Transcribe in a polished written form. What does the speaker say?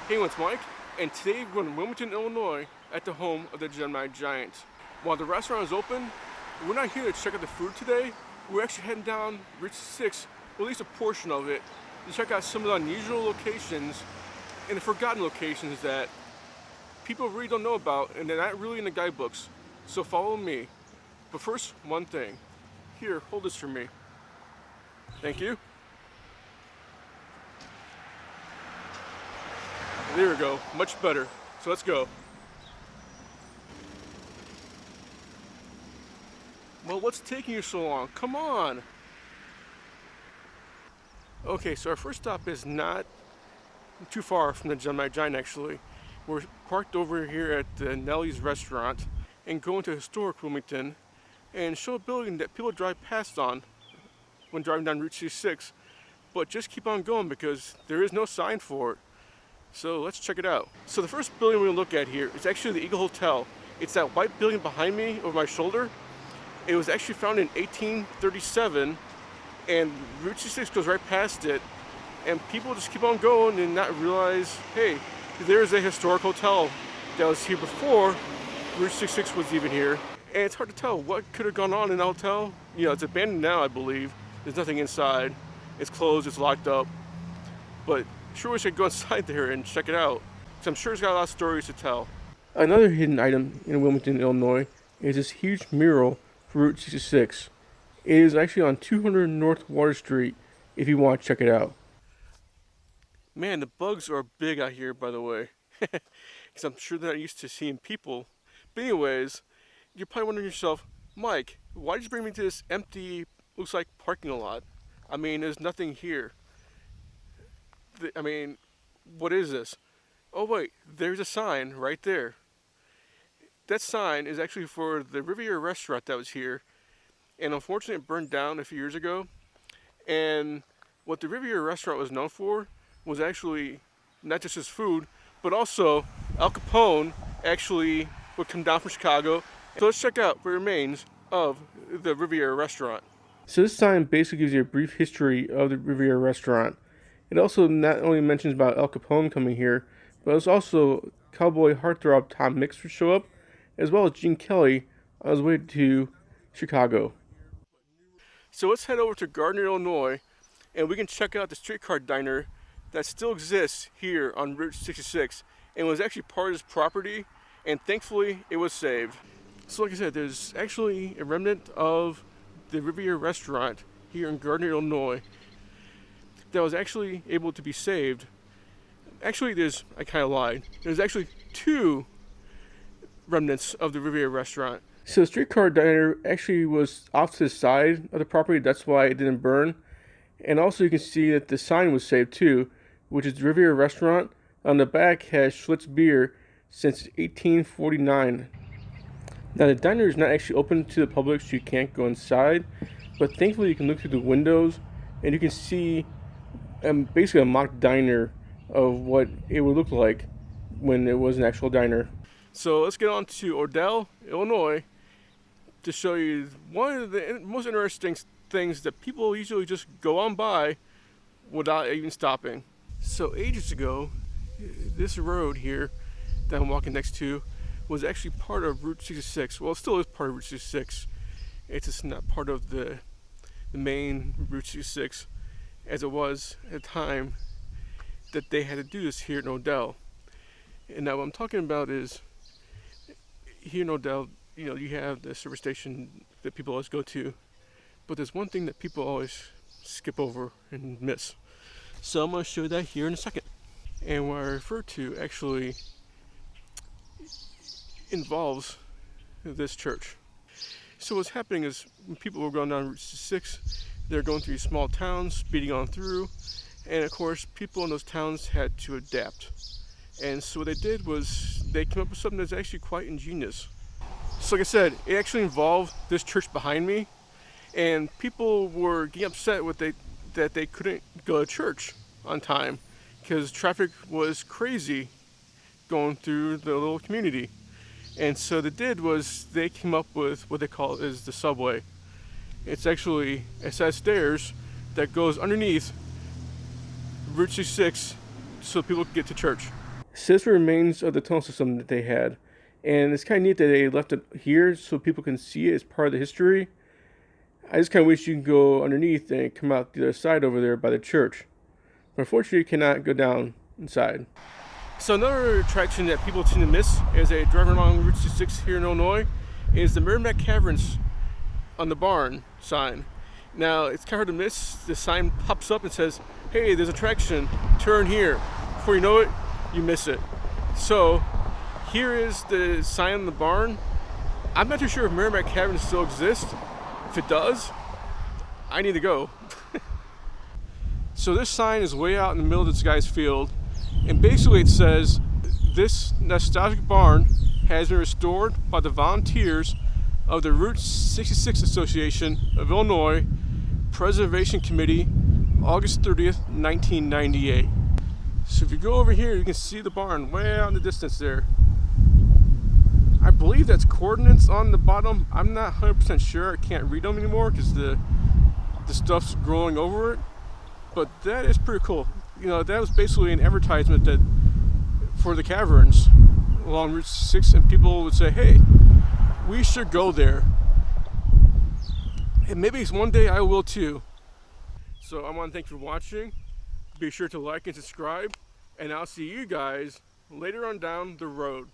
Hey, it's Mike, and today we're in Wilmington, Illinois, at the home of the Gemini Giant. While the restaurant is open, we're not here to check out the food today. We're actually heading down Route 6, or at least a portion of it, to check out some of the unusual locations and the forgotten locations that people really don't know about, and they're not really in the guidebooks. So follow me. But first, one thing. Here, hold this for me. Thank you. There we go, much better. So let's go. Well, what's taking you so long? Come on. Okay, so our first stop is not too far from the Gemini Giant, actually. We're parked over here at the Nellie's Restaurant and going to historic Wilmington and show a building that people drive past on when driving down Route 66, but just keep on going because there is no sign for it. So let's check it out. So the first building we're gonna look at here is actually the Eagle Hotel. It's that white building behind me over my shoulder. It was actually founded in 1837, and Route 66 goes right past it, and people just keep on going and not realize, hey, there's a historic hotel that was here before Route 66 was even here. And it's hard to tell what could have gone on in the hotel. You know, it's abandoned now, I believe. There's nothing inside. It's closed, it's locked up. But sure wish I could go inside there and check it out, because I'm sure it's got a lot of stories to tell. Another hidden item in Wilmington, Illinois is this huge mural for Route 66. It is actually on 200 North Water Street if you want to check it out. Man, the bugs are big out here, by the way, because I'm sure they're not used to seeing people. But anyways, you're probably wondering to yourself, Mike, why did you bring me to this empty, looks like parking lot? I mean, there's nothing here. I mean, what is this? Oh wait, there's a sign right there. That sign is actually for the Riviera Restaurant that was here, and unfortunately it burned down a few years ago. And what the Riviera Restaurant was known for was actually not just his food, but also Al Capone actually would come down from Chicago. So let's check out what remains of the Riviera Restaurant. So this sign basically gives you a brief history of the Riviera Restaurant. It also not only mentions about Al Capone coming here, but it's also cowboy heartthrob Tom Mix would show up, as well as Gene Kelly on his way to Chicago. So let's head over to Gardner, Illinois, and we can check out the Streetcar Diner that still exists here on Route 66 and was actually part of this property, and thankfully it was saved. So like I said, there's actually a remnant of the Riviera Restaurant here in Gardner, Illinois that was actually able to be saved. Actually, I kind of lied. There's actually two remnants of the Riviera Restaurant. So the Streetcar Diner actually was off to the side of the property, that's why it didn't burn. And also you can see that the sign was saved too, which is the Riviera Restaurant. On the back has Schlitz beer since 1849. Now the diner is not actually open to the public, so you can't go inside, but thankfully you can look through the windows and you can see basically a mock diner of what it would look like when it was an actual diner. So let's get on to Odell, Illinois, to show you one of the most interesting things that people usually just go on by without even stopping. So ages ago, this road here that I'm walking next to was actually part of Route 66. Well, it still is part of Route 66. It's just not part of the main Route 66, as it was at the time that they had to do this here in Odell. And now what I'm talking about is, here in Odell, you know, you have the service station that people always go to, but there's one thing that people always skip over and miss. So I'm going to show you that here in a second. And what I refer to actually involves this church. So what's happening is when people were going down Route 66, they're going through small towns, speeding on through, and of course people in those towns had to adapt. And so what they did was they came up with something that's actually quite ingenious. So like I said, it actually involved this church behind me, and people were getting upset that they couldn't go to church on time because traffic was crazy going through the little community. And so what they did was they came up with what they call is the subway. It's actually a set of stairs that goes underneath Route 66 so people can get to church. says the remains of the tunnel system that they had. And it's kind of neat that they left it here so people can see it as part of the history. I just kind of wish you could go underneath and come out the other side over there by the church. But unfortunately, you cannot go down inside. So another attraction that people tend to miss as they drive along Route 66 here in Illinois is the Merrimack Caverns on the barn sign. Now, it's kind of hard to miss. The sign pops up and says, hey, there's attraction, turn here. Before you know it, you miss it. So, here is the sign on the barn. I'm not too sure if Merrimack Caverns still exist. If it does, I need to go. So this sign is way out in the middle of this guy's field. And basically it says, this nostalgic barn has been restored by the volunteers of the Route 66 Association of Illinois Preservation Committee, August 30th, 1998. So if you go over here, you can see the barn way out in the distance there. I believe that's coordinates on the bottom. I'm not 100% sure. I can't read them anymore because the stuff's growing over it. But that is pretty cool. You know, that was basically an advertisement that for the caverns along Route 6, and people would say, hey, we should go there. And maybe one day I will too. So I want to thank you for watching. Be sure to like and subscribe, and I'll see you guys later on down the road.